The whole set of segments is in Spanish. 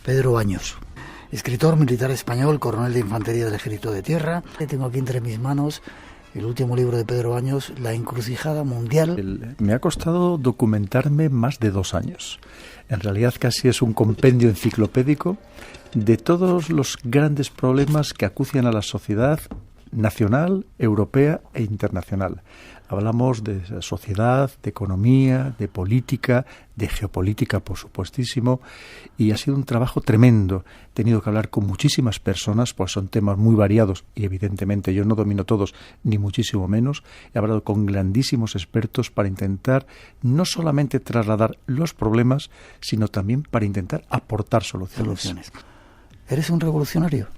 Pedro Baños, escritor militar español, coronel de infantería del Ejército de Tierra. Tengo aquí entre mis manos el último libro de Pedro Baños, La encrucijada mundial. Me ha costado documentarme más de 2 años. En realidad casi es un compendio enciclopédico de todos los grandes problemas que acucian a la sociedad nacional, europea e internacional. Hablamos de sociedad, de economía, de política, de geopolítica, por supuestísimo, y ha sido un trabajo tremendo. He tenido que hablar con muchísimas personas, pues son temas muy variados, y evidentemente yo no domino todos, ni muchísimo menos. He hablado con grandísimos expertos para intentar no solamente trasladar los problemas, sino también para intentar aportar soluciones. ¿Eres un revolucionario?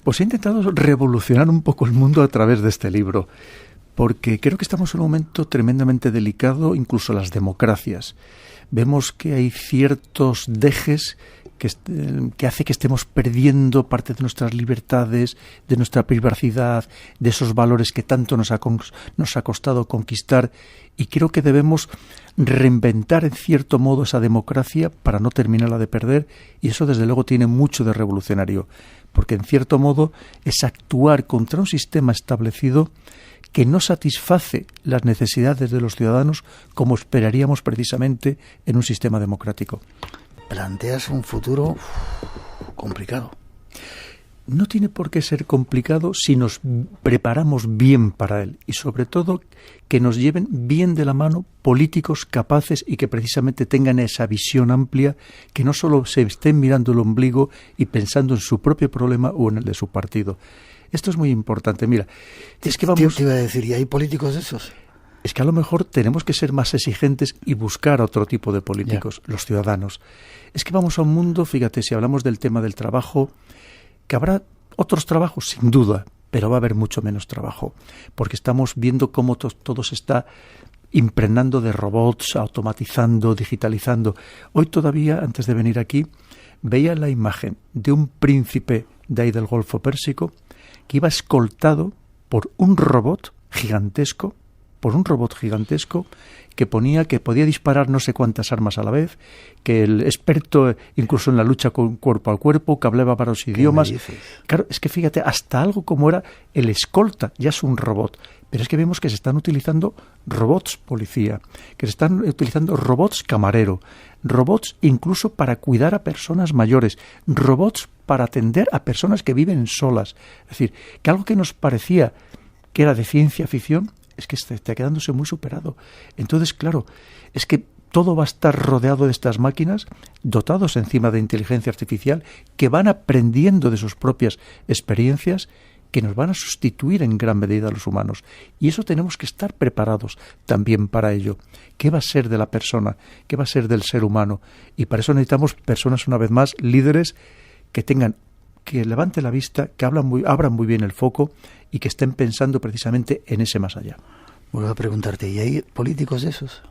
Pues he intentado revolucionar un poco el mundo a través de este libro, porque creo que estamos en un momento tremendamente delicado, incluso las democracias. Vemos que hay ciertos dejes que hace que estemos perdiendo parte de nuestras libertades, de nuestra privacidad, de esos valores que tanto nos ha costado conquistar, y creo que debemos reinventar en cierto modo esa democracia para no terminarla de perder, y eso desde luego tiene mucho de revolucionario, porque en cierto modo es actuar contra un sistema establecido que no satisface las necesidades de los ciudadanos como esperaríamos precisamente en un sistema democrático. Planteas un futuro complicado. No tiene por qué ser complicado si nos preparamos bien para él, y sobre todo que nos lleven bien de la mano políticos capaces y que precisamente tengan esa visión amplia, que no solo se estén mirando el ombligo y pensando en su propio problema o en el de su partido. Esto es muy importante. Mira, es que vamos... Te iba a decir, ¿y hay políticos de esos? Es que a lo mejor tenemos que ser más exigentes y buscar a otro tipo de políticos, los ciudadanos. Es que vamos a un mundo, fíjate, si hablamos del tema del trabajo, que habrá otros trabajos, sin duda, pero va a haber mucho menos trabajo, porque estamos viendo cómo todo se está impregnando de robots, automatizando, digitalizando. Hoy todavía, antes de venir aquí, veía la imagen de un príncipe de ahí del Golfo Pérsico que iba escoltado por un robot gigantesco, que ponía que podía disparar no sé cuántas armas a la vez, que el experto incluso en la lucha con cuerpo a cuerpo, que hablaba varios idiomas. Claro, es que fíjate, hasta algo como era el escolta ya es un robot. Pero es que vemos que se están utilizando robots policía, que se están utilizando robots camarero, robots incluso para cuidar a personas mayores, robots para atender a personas que viven solas. Es decir, que algo que nos parecía que era de ciencia ficción, es que está quedándose muy superado. Entonces, claro, es que todo va a estar rodeado de estas máquinas, dotados encima de inteligencia artificial, que van aprendiendo de sus propias experiencias, que nos van a sustituir en gran medida a los humanos. Y eso tenemos que estar preparados también para ello. ¿Qué va a ser de la persona? ¿Qué va a ser del ser humano? Y para eso necesitamos personas, una vez más, líderes que levanten la vista, que abran muy bien el foco y que estén pensando precisamente en ese más allá. Vuelvo a preguntarte, ¿y hay políticos de esos?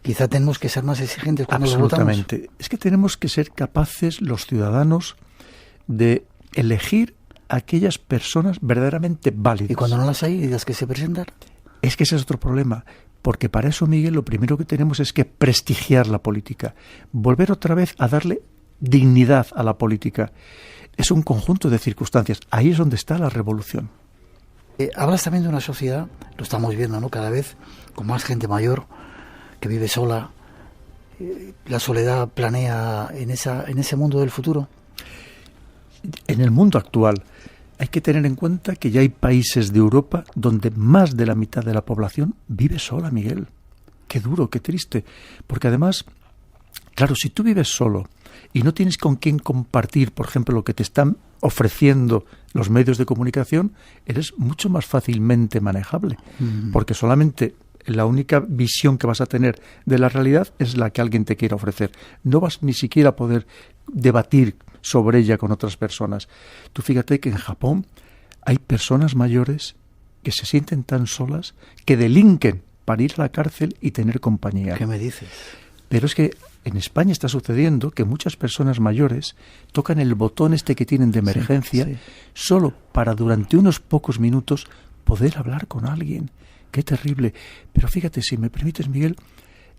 Quizá tenemos que ser más exigentes cuando Absolutamente. votamos. Es que tenemos que ser capaces, los ciudadanos, de elegir a aquellas personas verdaderamente válidas. ¿Y cuando no las hay y las que se presentan? Es que ese es otro problema. Porque para eso, Miguel, lo primero que tenemos es que prestigiar la política. Volver otra vez a darle dignidad a la política. Es un conjunto de circunstancias. Ahí es donde está la revolución. Hablas también de una sociedad, lo estamos viendo, ¿no? Cada vez con más gente mayor que vive sola. La soledad planea en ese mundo del futuro. En el mundo actual hay que tener en cuenta que ya hay países de Europa donde más de la mitad de la población vive sola, Miguel. Qué duro, qué triste. Porque además, claro, si tú vives solo y no tienes con quién compartir, por ejemplo, lo que te están ofreciendo los medios de comunicación, eres mucho más fácilmente manejable. Porque solamente la única visión que vas a tener de la realidad es la que alguien te quiera ofrecer. No vas ni siquiera a poder debatir sobre ella con otras personas. Tú fíjate que en Japón hay personas mayores que se sienten tan solas que delinquen para ir a la cárcel y tener compañía. ¿Qué me dices? Pero es que en España está sucediendo que muchas personas mayores tocan el botón este que tienen de emergencia solo para durante unos pocos minutos poder hablar con alguien. Qué terrible. Pero fíjate, si me permites, Miguel,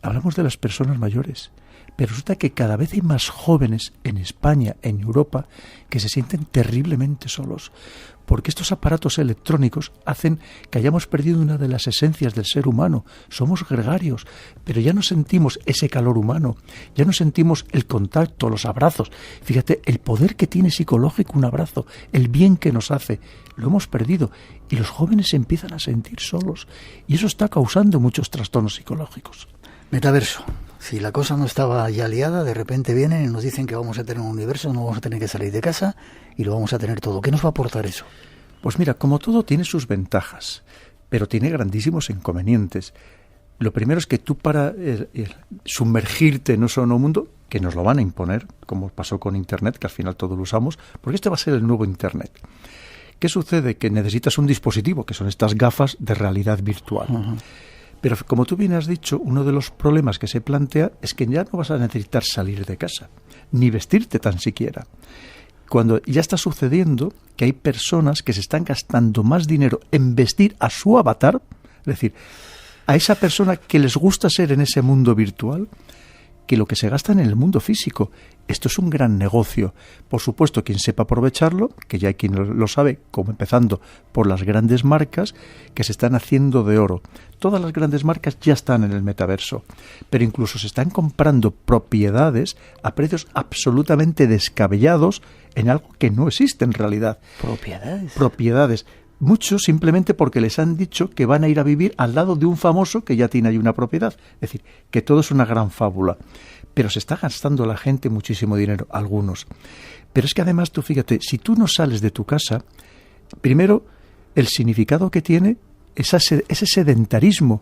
hablamos de las personas mayores. Pero resulta que cada vez hay más jóvenes en España, en Europa, que se sienten terriblemente solos, porque estos aparatos electrónicos hacen que hayamos perdido una de las esencias del ser humano. Somos gregarios, pero ya no sentimos ese calor humano, ya no sentimos el contacto, los abrazos. Fíjate, el poder que tiene psicológico un abrazo, el bien que nos hace, lo hemos perdido. Y los jóvenes se empiezan a sentir solos, y eso está causando muchos trastornos psicológicos. Metaverso. Si la cosa no estaba ya liada, de repente vienen y nos dicen que vamos a tener un universo, no vamos a tener que salir de casa y lo vamos a tener todo. ¿Qué nos va a aportar eso? Pues mira, como todo tiene sus ventajas, pero tiene grandísimos inconvenientes. Lo primero es que tú para sumergirte en ese nuevo mundo, que nos lo van a imponer, como pasó con Internet, que al final todos lo usamos, porque este va a ser el nuevo Internet. ¿Qué sucede? Que necesitas un dispositivo, que son estas gafas de realidad virtual. Uh-huh. Pero como tú bien has dicho, uno de los problemas que se plantea es que ya no vas a necesitar salir de casa, ni vestirte tan siquiera. Cuando ya está sucediendo que hay personas que se están gastando más dinero en vestir a su avatar, es decir, a esa persona que les gusta ser en ese mundo virtual, que lo que se gasta en el mundo físico. Esto es un gran negocio. Por supuesto, quien sepa aprovecharlo, que ya hay quien lo sabe, como empezando por las grandes marcas que se están haciendo de oro. Todas las grandes marcas ya están en el metaverso, pero incluso se están comprando propiedades a precios absolutamente descabellados en algo que no existe en realidad. Propiedades. Muchos simplemente porque les han dicho que van a ir a vivir al lado de un famoso que ya tiene ahí una propiedad. Es decir, que todo es una gran fábula. Pero se está gastando la gente muchísimo dinero, algunos. Pero es que además tú fíjate, si tú no sales de tu casa, primero el significado que tiene es ese sedentarismo.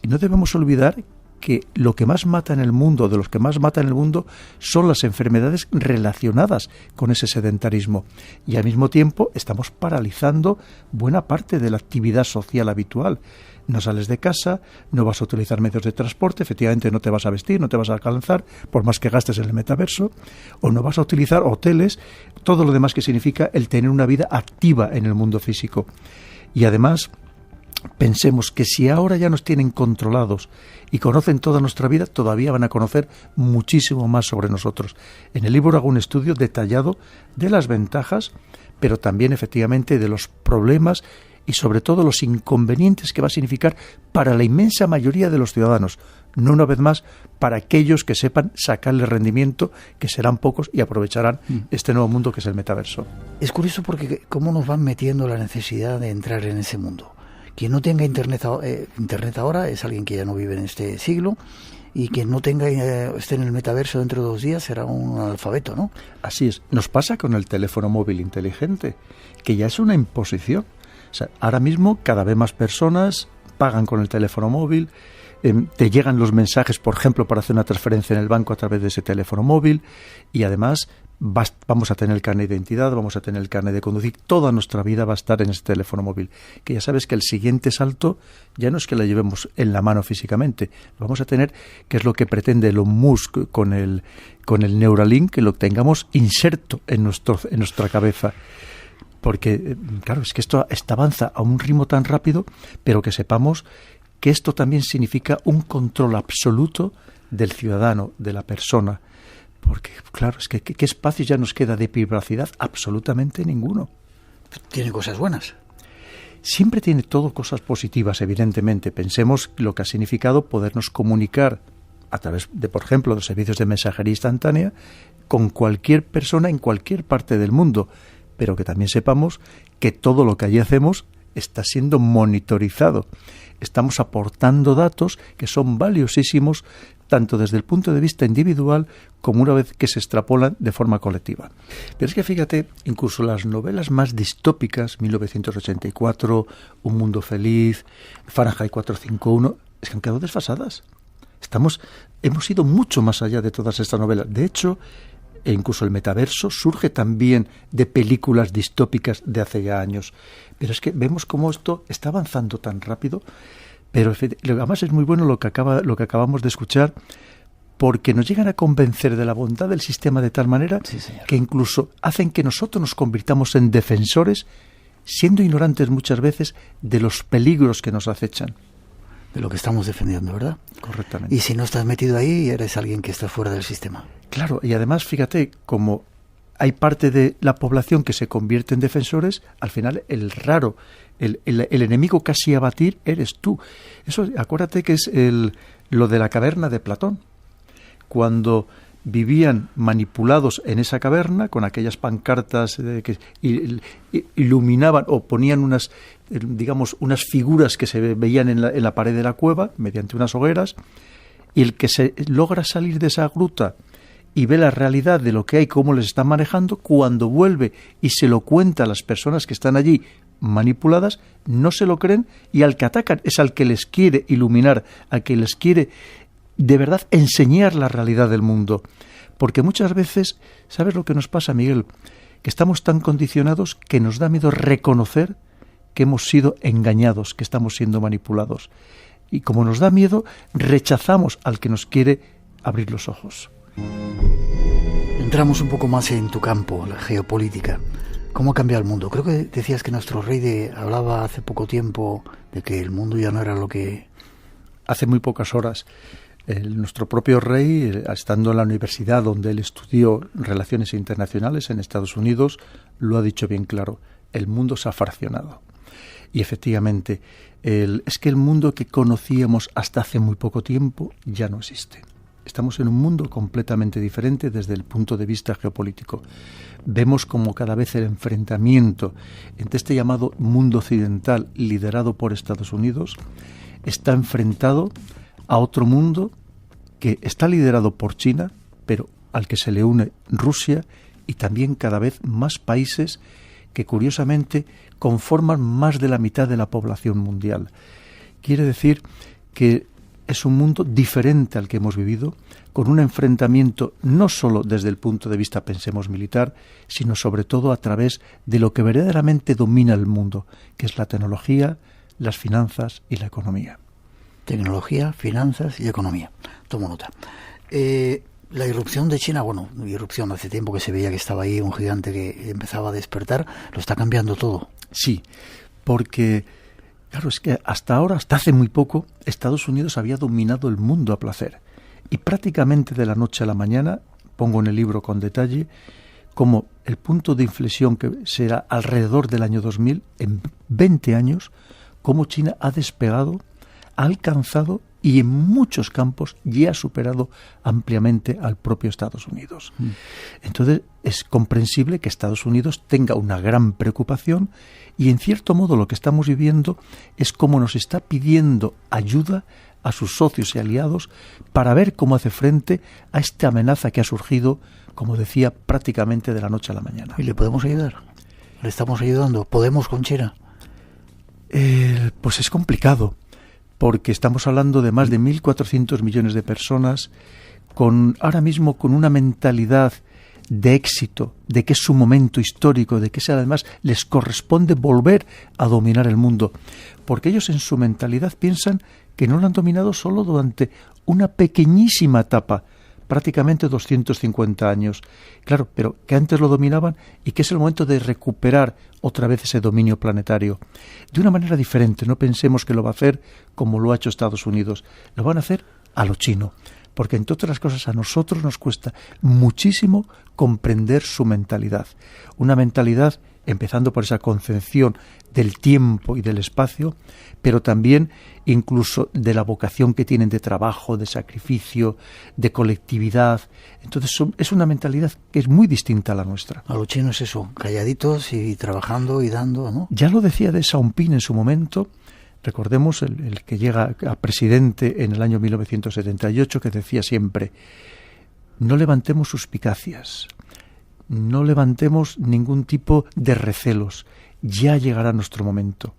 Y no debemos olvidar que lo que más mata en el mundo, de los que más matan en el mundo, son las enfermedades relacionadas con ese sedentarismo. Y al mismo tiempo estamos paralizando buena parte de la actividad social habitual. No sales de casa, no vas a utilizar medios de transporte, efectivamente no te vas a vestir, no te vas a calzar, por más que gastes en el metaverso, o no vas a utilizar hoteles, todo lo demás que significa el tener una vida activa en el mundo físico. Y además, pensemos que si ahora ya nos tienen controlados y conocen toda nuestra vida, todavía van a conocer muchísimo más sobre nosotros. En el libro hago un estudio detallado de las ventajas, pero también efectivamente de los problemas y sobre todo los inconvenientes que va a significar para la inmensa mayoría de los ciudadanos. No una vez más para aquellos que sepan sacarle rendimiento, que serán pocos y aprovecharán este nuevo mundo que es el metaverso. Es curioso porque cómo nos van metiendo la necesidad de entrar en ese mundo. Quien no tenga internet ahora es alguien que ya no vive en este siglo, y quien no esté en el metaverso dentro de 2 días será un analfabeto, ¿no? Así es. Nos pasa con el teléfono móvil inteligente, que ya es una imposición. O sea, ahora mismo cada vez más personas pagan con el teléfono móvil, te llegan los mensajes, por ejemplo, para hacer una transferencia en el banco a través de ese teléfono móvil, y además vamos a tener el carnet de identidad, vamos a tener el carnet de conducir, toda nuestra vida va a estar en ese teléfono móvil, que ya sabes que el siguiente salto ya no es que la llevemos en la mano físicamente, lo vamos a tener, que es lo que pretende Elon Musk con el Neuralink, que lo tengamos inserto en nuestra cabeza. Porque, claro, es que esto avanza a un ritmo tan rápido, pero que sepamos que esto también significa un control absoluto del ciudadano, de la persona. Porque, claro, es que ¿qué espacio ya nos queda de privacidad? Absolutamente ninguno. Tiene cosas buenas. Siempre tiene todo cosas positivas, evidentemente. Pensemos lo que ha significado podernos comunicar a través de, por ejemplo, los servicios de mensajería instantánea con cualquier persona en cualquier parte del mundo. Pero que también sepamos que todo lo que allí hacemos está siendo monitorizado. Estamos aportando datos que son valiosísimos tanto desde el punto de vista individual como una vez que se extrapolan de forma colectiva. Pero es que fíjate, incluso las novelas más distópicas, 1984, Un mundo feliz, Fahrenheit 451, es que han quedado desfasadas. Hemos ido mucho más allá de todas estas novelas. De hecho, e incluso el metaverso surge también de películas distópicas de hace ya años. Pero es que vemos cómo esto está avanzando tan rápido, pero además es muy bueno lo que acabamos de escuchar, porque nos llegan a convencer de la bondad del sistema de tal manera que incluso hacen que nosotros nos convirtamos en defensores, siendo ignorantes muchas veces de los peligros que nos acechan. de lo que estamos defendiendo, ¿verdad? Correctamente. Y si no estás metido ahí, eres alguien que está fuera del sistema. Claro, y además, fíjate, como hay parte de la población que se convierte en defensores, al final el raro, el enemigo casi a batir eres tú. Eso, acuérdate que es lo de la caverna de Platón. Cuando vivían manipulados en esa caverna con aquellas pancartas que iluminaban o ponían unas figuras que se veían en la pared de la cueva mediante unas hogueras, y el que se logra salir de esa gruta y ve la realidad de lo que hay, cómo les están manejando, cuando vuelve y se lo cuenta a las personas que están allí manipuladas, no se lo creen, y al que atacan es al que les quiere iluminar, al que les quiere de verdad enseñar la realidad del mundo. Porque muchas veces, ¿sabes lo que nos pasa, Miguel? Que estamos tan condicionados que nos da miedo reconocer que hemos sido engañados, que estamos siendo manipulados. Y como nos da miedo, rechazamos al que nos quiere abrir los ojos. Entramos un poco más en tu campo, la geopolítica. ¿Cómo ha cambiado el mundo? Creo que decías que nuestro rey hablaba hace poco tiempo de que el mundo ya no era lo que... Hace muy pocas horas. Nuestro propio rey, estando en la universidad donde él estudió relaciones internacionales en Estados Unidos, lo ha dicho bien claro: el mundo se ha fraccionado. Y efectivamente, es que el mundo que conocíamos hasta hace muy poco tiempo ya no existe. Estamos en un mundo completamente diferente desde el punto de vista geopolítico. Vemos como cada vez el enfrentamiento entre este llamado mundo occidental, liderado por Estados Unidos, está enfrentado a otro mundo que está liderado por China, pero al que se le une Rusia y también cada vez más países que curiosamente conforman más de la mitad de la población mundial. Quiere decir que es un mundo diferente al que hemos vivido, con un enfrentamiento no solo desde el punto de vista, pensemos, militar, sino sobre todo a través de lo que verdaderamente domina el mundo, que es la tecnología, las finanzas y la economía. Tecnología, finanzas y economía. Tomo nota. La irrupción de China, irrupción hace tiempo que se veía que estaba ahí un gigante que empezaba a despertar, lo está cambiando todo. Sí, porque, claro, es que hasta hace muy poco, Estados Unidos había dominado el mundo a placer. Y prácticamente de la noche a la mañana, pongo en el libro con detalle, como el punto de inflexión que será alrededor del año 2000, en 20 años, cómo China ha despegado, ha alcanzado y en muchos campos ya ha superado ampliamente al propio Estados Unidos. Entonces es comprensible que Estados Unidos tenga una gran preocupación, y en cierto modo lo que estamos viviendo es cómo nos está pidiendo ayuda a sus socios y aliados para ver cómo hace frente a esta amenaza que ha surgido, como decía, prácticamente de la noche a la mañana. ¿Y le podemos ayudar? ¿Le estamos ayudando? ¿Podemos con China? Pues es complicado, porque estamos hablando de más de 1.400 millones de personas, ahora mismo con una mentalidad de éxito, de que es su momento histórico, de que además les corresponde volver a dominar el mundo, porque ellos en su mentalidad piensan que no lo han dominado solo durante una pequeñísima etapa, prácticamente 250 años. Claro, pero que antes lo dominaban y que es el momento de recuperar otra vez ese dominio planetario. De una manera diferente, no pensemos que lo va a hacer como lo ha hecho Estados Unidos. Lo van a hacer a lo chino, porque entre otras cosas a nosotros nos cuesta muchísimo comprender su mentalidad. Una mentalidad empezando por esa concepción del tiempo y del espacio, pero también incluso de la vocación que tienen de trabajo, de sacrificio, de colectividad. Entonces es una mentalidad que es muy distinta a la nuestra. A los chinos es eso, calladitos y trabajando y dando, ¿no? Ya lo decía Deng Xiaoping en su momento. Recordemos el que llega a presidente en el año 1978, que decía siempre: no levantemos suspicacias, no levantemos ningún tipo de recelos, ya llegará nuestro momento.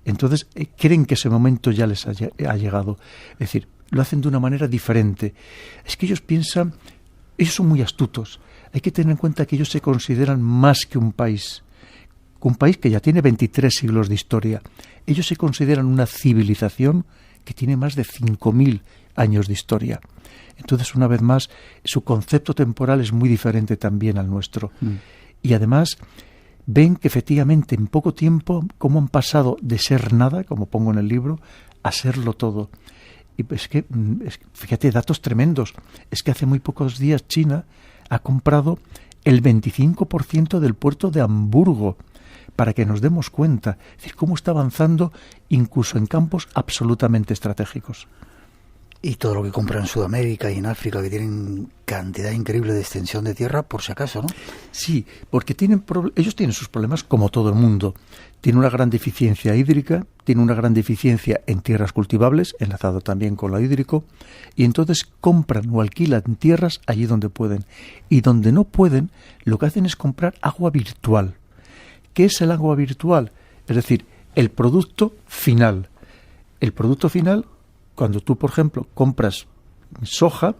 Entonces creen que ese momento ya les ha llegado. Es decir, lo hacen de una manera diferente. Es que ellos piensan, ellos son muy astutos. Hay que tener en cuenta que ellos se consideran más que un país que ya tiene 23 siglos de historia. Ellos se consideran una civilización que tiene más de 5.000 años de historia. Entonces, una vez más, su concepto temporal es muy diferente también al nuestro. Y además, ven que efectivamente en poco tiempo, cómo han pasado de ser nada, como pongo en el libro, a serlo todo. Y pues fíjate, datos tremendos. Es que hace muy pocos días China ha comprado el 25% del puerto de Hamburgo, para que nos demos cuenta. Es decir, cómo está avanzando incluso en campos absolutamente estratégicos. Y todo lo que compran en Sudamérica y en África, que tienen cantidad increíble de extensión de tierra, por si acaso, ¿no? Sí, porque ellos tienen sus problemas como todo el mundo. Tienen una gran deficiencia hídrica, tienen una gran deficiencia en tierras cultivables, enlazado también con lo hídrico, y entonces compran o alquilan tierras allí donde pueden. Y donde no pueden, lo que hacen es comprar agua virtual. ¿Qué es el agua virtual? Es decir, el producto final. El producto final, cuando tú, por ejemplo, compras soja,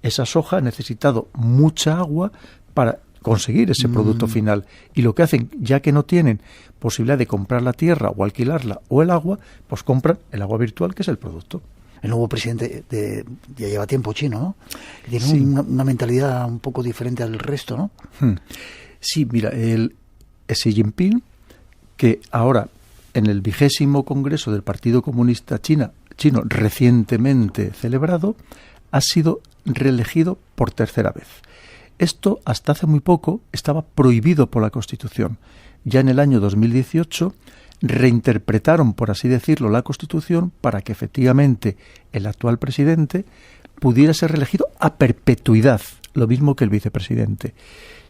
esa soja ha necesitado mucha agua para conseguir ese producto final. Y lo que hacen, ya que no tienen posibilidad de comprar la tierra o alquilarla o el agua, pues compran el agua virtual, que es el producto. El nuevo presidente ya lleva tiempo chino, ¿no? Tiene sí. una mentalidad un poco diferente al resto, ¿no? Sí, mira, el Xi Jinping, que ahora en el 20º Congreso del Partido Comunista Chino recientemente celebrado, ha sido reelegido por tercera vez. Esto hasta hace muy poco estaba prohibido por la Constitución. Ya en el año 2018 reinterpretaron, por así decirlo, la Constitución para que efectivamente el actual presidente pudiera ser reelegido a perpetuidad, lo mismo que el vicepresidente.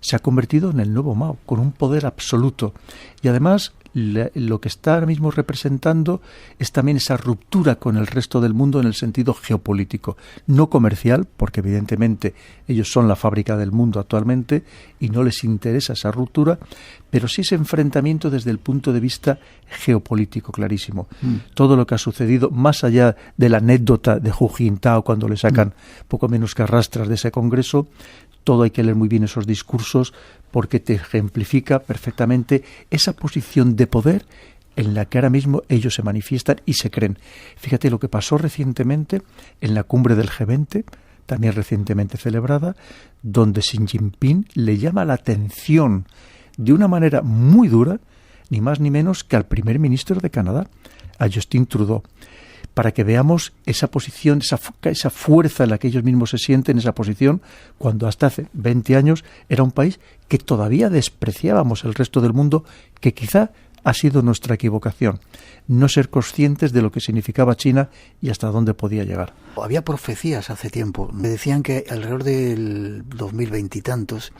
Se ha convertido en el nuevo Mao, con un poder absoluto. Y además, lo que está ahora mismo representando es también esa ruptura con el resto del mundo en el sentido geopolítico. No comercial, porque evidentemente ellos son la fábrica del mundo actualmente y no les interesa esa ruptura, pero sí ese enfrentamiento desde el punto de vista geopolítico clarísimo. Todo lo que ha sucedido, más allá de la anécdota de Hu Jintao cuando le sacan poco menos que arrastras de ese congreso, todo hay que leer muy bien esos discursos porque te ejemplifica perfectamente esa posición de poder en la que ahora mismo ellos se manifiestan y se creen. Fíjate lo que pasó recientemente en la cumbre del G20, también recientemente celebrada, donde Xi Jinping le llama la atención de una manera muy dura, ni más ni menos que al primer ministro de Canadá, a Justin Trudeau, para que veamos esa posición, esa fuerza en la que ellos mismos se sienten, esa posición, cuando hasta hace 20 años era un país que todavía despreciábamos el resto del mundo, que quizá ha sido nuestra equivocación, no ser conscientes de lo que significaba China y hasta dónde podía llegar. Había profecías hace tiempo, me decían que alrededor del 2020 y tantos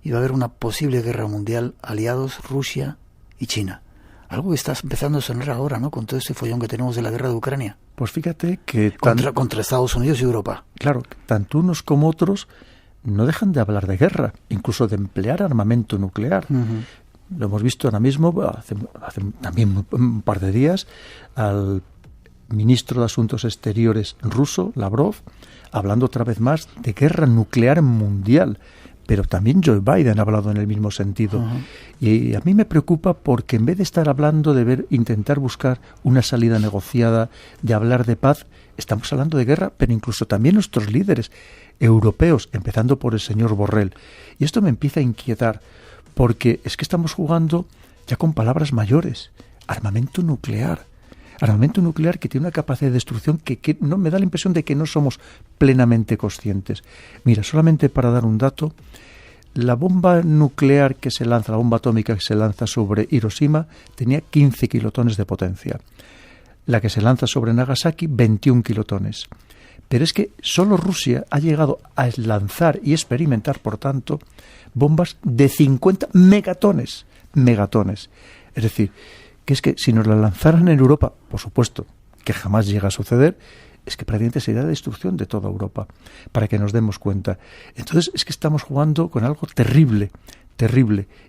iba a haber una posible guerra mundial, aliados Rusia y China. Algo que está empezando a sonar ahora, ¿no? Con todo este follón que tenemos de la guerra de Ucrania. Pues fíjate que... Contra Estados Unidos y Europa. Claro, tanto unos como otros no dejan de hablar de guerra, incluso de emplear armamento nuclear. Lo hemos visto ahora mismo, hace también un par de días, al ministro de Asuntos Exteriores ruso, Lavrov, hablando otra vez más de guerra nuclear mundial. Pero también Joe Biden ha hablado en el mismo sentido. Y a mí me preocupa porque en vez de estar hablando de intentar buscar una salida negociada, de hablar de paz, estamos hablando de guerra, pero incluso también nuestros líderes europeos, empezando por el señor Borrell. Y esto me empieza a inquietar, porque es que estamos jugando ya con palabras mayores. Armamento nuclear. Armamento nuclear que tiene una capacidad de destrucción que no me da la impresión de que no somos plenamente conscientes. Mira, solamente para dar un dato, la bomba nuclear que se lanza, la bomba atómica que se lanza sobre Hiroshima, tenía 15 kilotones de potencia. La que se lanza sobre Nagasaki, 21 kilotones. Pero es que solo Rusia ha llegado a lanzar y experimentar, por tanto, bombas de 50 megatones. Es decir, que es que si nos la lanzaran en Europa, por supuesto, que jamás llega a suceder, es que prácticamente sería la destrucción de toda Europa, para que nos demos cuenta. Entonces es que estamos jugando con algo terrible,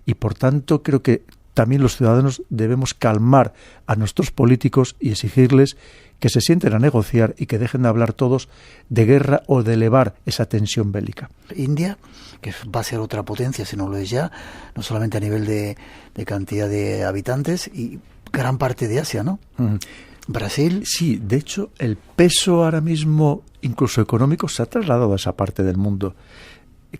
y por tanto creo que también los ciudadanos debemos calmar a nuestros políticos y exigirles que se sienten a negociar y que dejen de hablar todos de guerra o de elevar esa tensión bélica. India, que va a ser otra potencia, si no lo es ya, no solamente a nivel de cantidad de habitantes, y gran parte de Asia, ¿no? Brasil. Sí, de hecho, el peso ahora mismo, incluso económico, se ha trasladado a esa parte del mundo.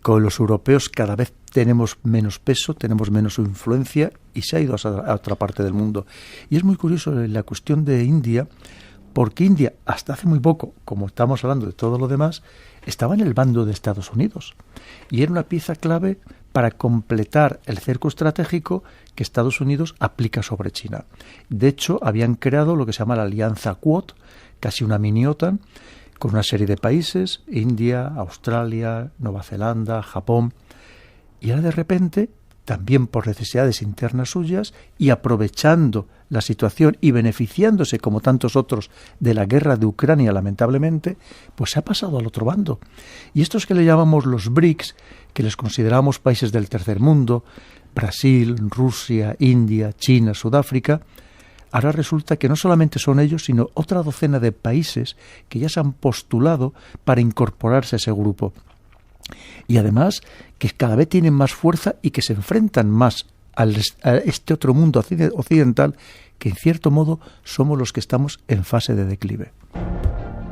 Con los europeos cada vez tenemos menos peso, tenemos menos influencia y se ha ido a otra parte del mundo. Y es muy curioso la cuestión de India, porque India, hasta hace muy poco, como estamos hablando de todo lo demás, estaba en el bando de Estados Unidos y era una pieza clave para completar el cerco estratégico que Estados Unidos aplica sobre China. De hecho, habían creado lo que se llama la Alianza Quad, casi una mini OTAN, con una serie de países, India, Australia, Nueva Zelanda, Japón, y ahora de repente, también por necesidades internas suyas y aprovechando la situación y beneficiándose, como tantos otros, de la guerra de Ucrania, lamentablemente, pues se ha pasado al otro bando. Y estos que le llamamos los BRICS, que les consideramos países del tercer mundo, Brasil, Rusia, India, China, Sudáfrica, ahora resulta que no solamente son ellos, sino otra docena de países que ya se han postulado para incorporarse a ese grupo. Y además que cada vez tienen más fuerza y que se enfrentan más a este otro mundo occidental, que en cierto modo somos los que estamos en fase de declive.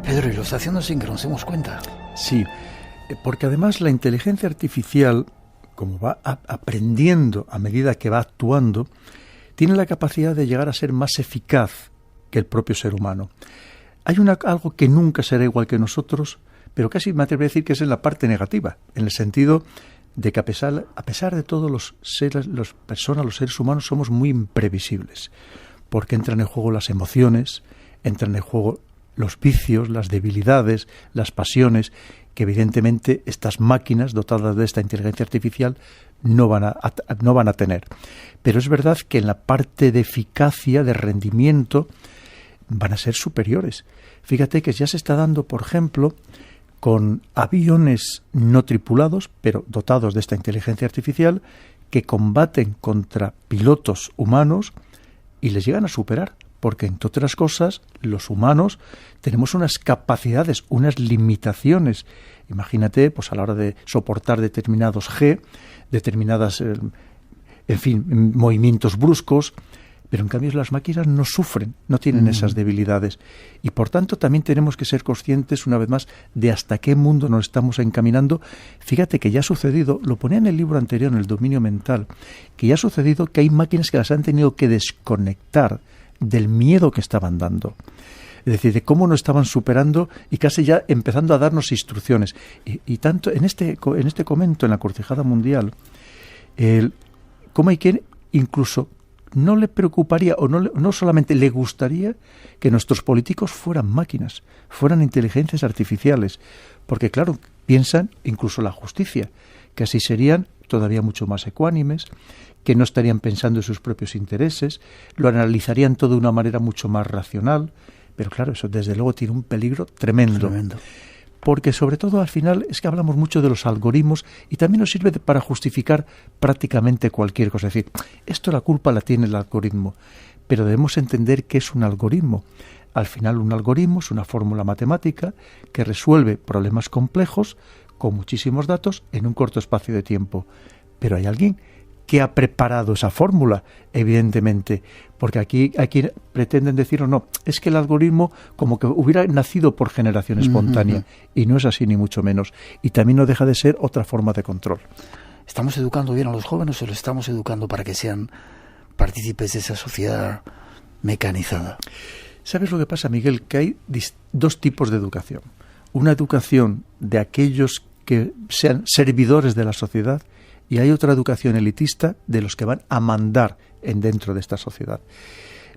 Pedro, y lo está haciendo sin que nos demos cuenta. Sí, porque además la inteligencia artificial, como va aprendiendo a medida que va actuando, tiene la capacidad de llegar a ser más eficaz que el propio ser humano. Hay algo que nunca será igual que nosotros, pero casi me atrevo a decir que es en la parte negativa, en el sentido de que a pesar de todo los seres humanos somos muy imprevisibles, porque entran en juego las emociones, entran en juego los vicios, las debilidades, las pasiones, que evidentemente estas máquinas dotadas de esta inteligencia artificial no van a tener. Pero es verdad que en la parte de eficacia, de rendimiento, van a ser superiores. Fíjate que ya se está dando, por ejemplo, con aviones no tripulados, pero dotados de esta inteligencia artificial, que combaten contra pilotos humanos y les llegan a superar, porque entre otras cosas los humanos tenemos unas capacidades, unas limitaciones. Imagínate, pues a la hora de soportar determinados determinadas, movimientos bruscos, pero en cambio las máquinas no sufren, no tienen esas debilidades. Y por tanto también tenemos que ser conscientes, una vez más, de hasta qué mundo nos estamos encaminando. Fíjate que ya ha sucedido, lo ponía en el libro anterior, en el dominio mental, que ya ha sucedido que hay máquinas que las han tenido que desconectar del miedo que estaban dando. Es decir, de cómo nos estaban superando y casi ya empezando a darnos instrucciones. Y tanto en este comento, en la Encrucijada Mundial, cómo hay quien incluso no le preocuparía o no solamente le gustaría que nuestros políticos fueran máquinas, fueran inteligencias artificiales, porque claro, piensan incluso la justicia, que así serían todavía mucho más ecuánimes, que no estarían pensando en sus propios intereses, lo analizarían todo de una manera mucho más racional, pero claro, eso desde luego tiene un peligro tremendo. Porque sobre todo al final es que hablamos mucho de los algoritmos y también nos sirve para justificar prácticamente cualquier cosa. Es decir, esto la culpa la tiene el algoritmo, pero debemos entender qué es un algoritmo. Al final un algoritmo es una fórmula matemática que resuelve problemas complejos con muchísimos datos en un corto espacio de tiempo. Pero hay alguien que ha preparado esa fórmula, evidentemente, porque aquí pretenden decir, no, es que el algoritmo como que hubiera nacido por generación espontánea, y no es así ni mucho menos, y también no deja de ser otra forma de control. ¿Estamos educando bien a los jóvenes o los estamos educando para que sean partícipes de esa sociedad mecanizada? ¿Sabes lo que pasa, Miguel? Que hay dos tipos de educación. Una educación de aquellos que sean servidores de la sociedad, y hay otra educación elitista de los que van a mandar dentro de esta sociedad.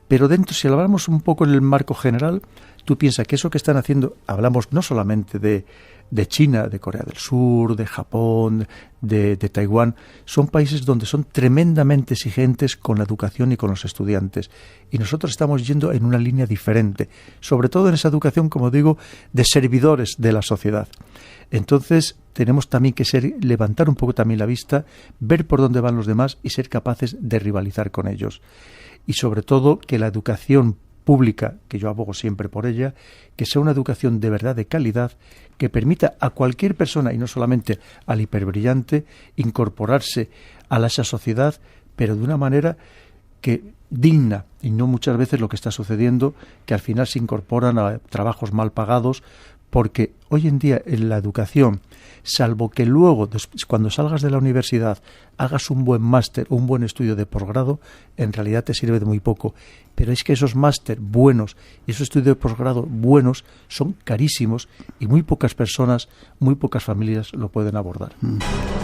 Pero si hablamos un poco en el marco general, tú piensas que eso que están haciendo, hablamos no solamente de China, de Corea del Sur, de Japón, de Taiwán, son países donde son tremendamente exigentes con la educación y con los estudiantes. Y nosotros estamos yendo en una línea diferente, sobre todo en esa educación, como digo, de servidores de la sociedad. Entonces tenemos también que levantar un poco también la vista, ver por dónde van los demás y ser capaces de rivalizar con ellos. Y sobre todo que la educación pública, que yo abogo siempre por ella, que sea una educación de verdad de calidad, que permita a cualquier persona, y no solamente al hiperbrillante, incorporarse a esa sociedad, pero de una manera digna, y no muchas veces lo que está sucediendo, que al final se incorporan a trabajos mal pagados, porque hoy en día en la educación, salvo que luego, cuando salgas de la universidad, hagas un buen máster o un buen estudio de posgrado, en realidad te sirve de muy poco. Pero es que esos máster buenos y esos estudios de posgrado buenos son carísimos y muy pocas personas, muy pocas familias lo pueden abordar.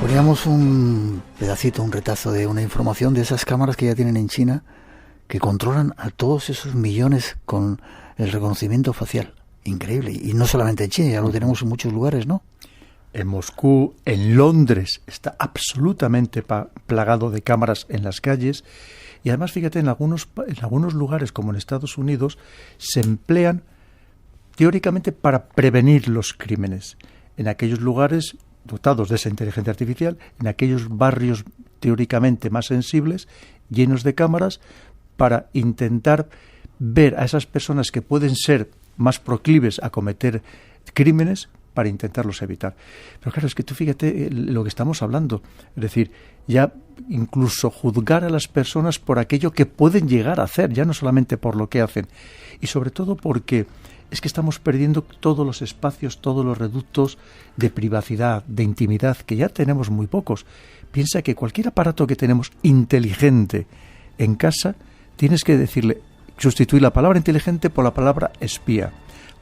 Poníamos un pedacito, un retazo de una información de esas cámaras que ya tienen en China, que controlan a todos esos millones con el reconocimiento facial. Increíble. Y no solamente en China, ya lo tenemos en muchos lugares, ¿no? En Moscú, en Londres, está absolutamente plagado de cámaras en las calles. Y además, fíjate, en algunos lugares, como en Estados Unidos, se emplean teóricamente para prevenir los crímenes. En aquellos lugares dotados de esa inteligencia artificial, en aquellos barrios teóricamente más sensibles, llenos de cámaras, para intentar ver a esas personas que pueden ser más proclives a cometer crímenes para intentarlos evitar. Pero claro, es que tú fíjate lo que estamos hablando. Es decir, ya incluso juzgar a las personas por aquello que pueden llegar a hacer, ya no solamente por lo que hacen. Y sobre todo porque es que estamos perdiendo todos los espacios, todos los reductos de privacidad, de intimidad, que ya tenemos muy pocos. Piensa que cualquier aparato que tenemos inteligente en casa, tienes que decirle, sustituir la palabra inteligente por la palabra espía.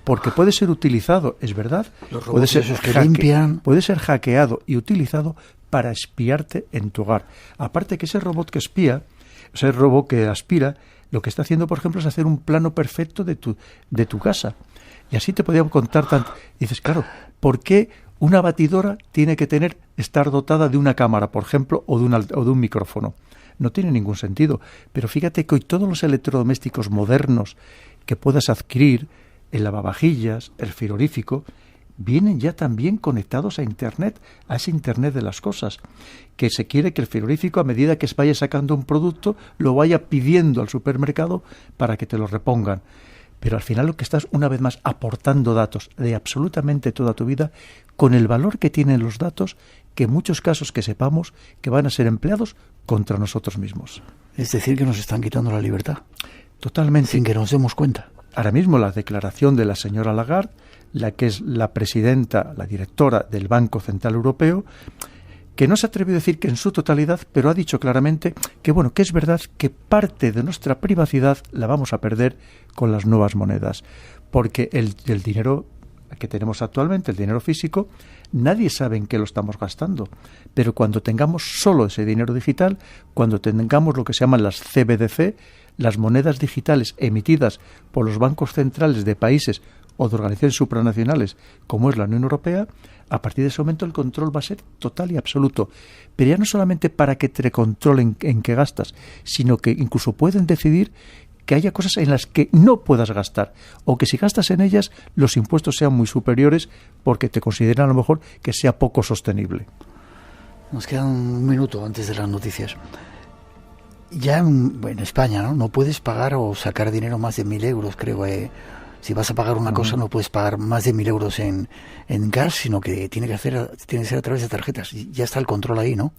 Porque puede ser utilizado, es verdad, puede ser hackeado y utilizado para espiarte en tu hogar. Aparte que ese robot que espía, ese robot que aspira, lo que está haciendo, por ejemplo, es hacer un plano perfecto de tu casa. Y así te podía contar tanto. Y dices, claro, ¿por qué una batidora tiene que estar dotada de una cámara, por ejemplo, o de un micrófono? No tiene ningún sentido. Pero fíjate que hoy todos los electrodomésticos modernos que puedas adquirir, el lavavajillas, el frigorífico, vienen ya también conectados a Internet, a ese Internet de las cosas, que se quiere que el frigorífico, a medida que vaya sacando un producto, lo vaya pidiendo al supermercado para que te lo repongan. Pero al final lo que estás, una vez más, aportando datos de absolutamente toda tu vida, con el valor que tienen los datos, que en muchos casos que sepamos que van a ser empleados contra nosotros mismos. Es decir, que nos están quitando la libertad. Totalmente. Sin que nos demos cuenta. Ahora mismo la declaración de la señora Lagarde, la que es la presidenta, la directora del Banco Central Europeo, que no se atrevió a decir que en su totalidad, pero ha dicho claramente que bueno, que es verdad que parte de nuestra privacidad la vamos a perder con las nuevas monedas, porque el dinero que tenemos actualmente, el dinero físico, nadie sabe en qué lo estamos gastando, pero cuando tengamos solo ese dinero digital, cuando tengamos lo que se llaman las CBDC, las monedas digitales emitidas por los bancos centrales de países o de organizaciones supranacionales como es la Unión Europea, a partir de ese momento el control va a ser total y absoluto. Pero ya no solamente para que te controlen en qué gastas, sino que incluso pueden decidir que haya cosas en las que no puedas gastar, o que si gastas en ellas los impuestos sean muy superiores porque te consideran a lo mejor que sea poco sostenible. Nos queda un minuto antes de las noticias. Ya en España, ¿no? puedes pagar o sacar dinero más de 1.000 euros, creo. Si vas a pagar una cosa, no puedes pagar más de 1.000 euros en cash, sino que tiene que ser a través de tarjetas. Y ya está el control ahí, ¿no?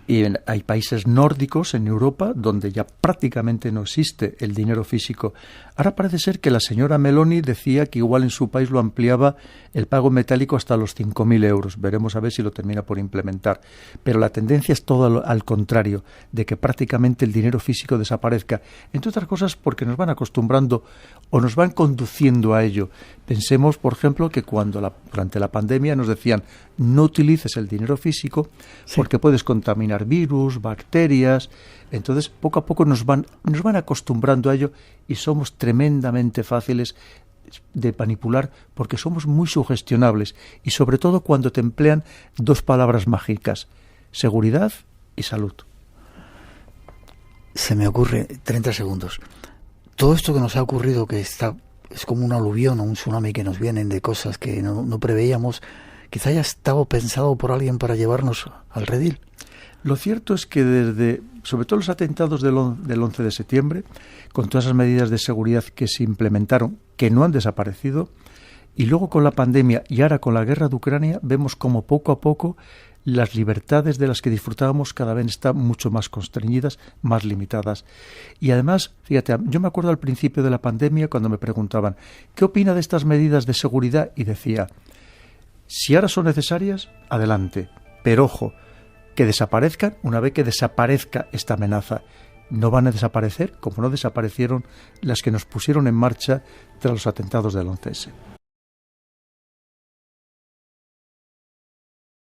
Y hay países nórdicos en Europa donde ya prácticamente no existe el dinero físico. Ahora parece ser que la señora Meloni decía que igual en su país lo ampliaba el pago metálico hasta los 5.000 euros. Veremos a ver si lo termina por implementar. Pero la tendencia es todo al contrario, de que prácticamente el dinero físico desaparezca. Entre otras cosas porque nos van acostumbrando o nos van conduciendo a ello. Pensemos, por ejemplo, que durante la pandemia nos decían no utilices el dinero físico porque puedes contaminar virus, bacterias. Entonces, poco a poco nos van acostumbrando a ello y somos tremendamente fáciles de manipular porque somos muy sugestionables y sobre todo cuando te emplean dos palabras mágicas, seguridad y salud. Se me ocurre 30 segundos. Todo esto que nos ha ocurrido, que es como un aluvión o un tsunami que nos vienen de cosas que no preveíamos, quizá haya estado pensado por alguien para llevarnos al redil. Lo cierto es que sobre todo los atentados del 11 de septiembre, con todas esas medidas de seguridad que se implementaron, que no han desaparecido, y luego con la pandemia y ahora con la guerra de Ucrania, vemos como poco a poco las libertades de las que disfrutábamos cada vez están mucho más constreñidas, más limitadas. Y además, fíjate, yo me acuerdo al principio de la pandemia cuando me preguntaban ¿qué opina de estas medidas de seguridad? Y decía, si ahora son necesarias, adelante, pero ojo, que desaparezcan una vez que desaparezca esta amenaza. No van a desaparecer como no desaparecieron las que nos pusieron en marcha tras los atentados del 11S.